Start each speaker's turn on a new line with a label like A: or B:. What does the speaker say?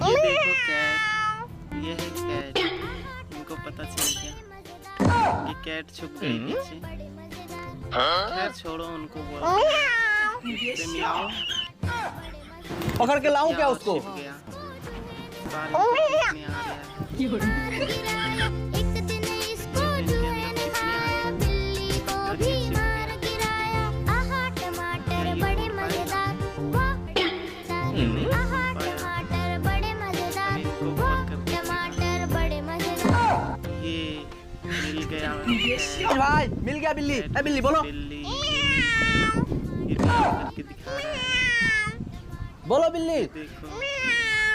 A: ये देखो कैट, ये है कैट। इनको पता चल गया कि कैट छुप गई नीचे। खैर छोड़ो उनको, बोलो मियाओ।
B: पकड़ के लाऊं क्या उसको?
A: छिप गया। बाल को खींचने आ रहा है। मिल गया
B: भाई, मिल गया बिल्ली। ए बिल्ली बोलो।
A: बिल्ली करके दिखा रहा है।
B: बोलो बिल्ली।
A: देखो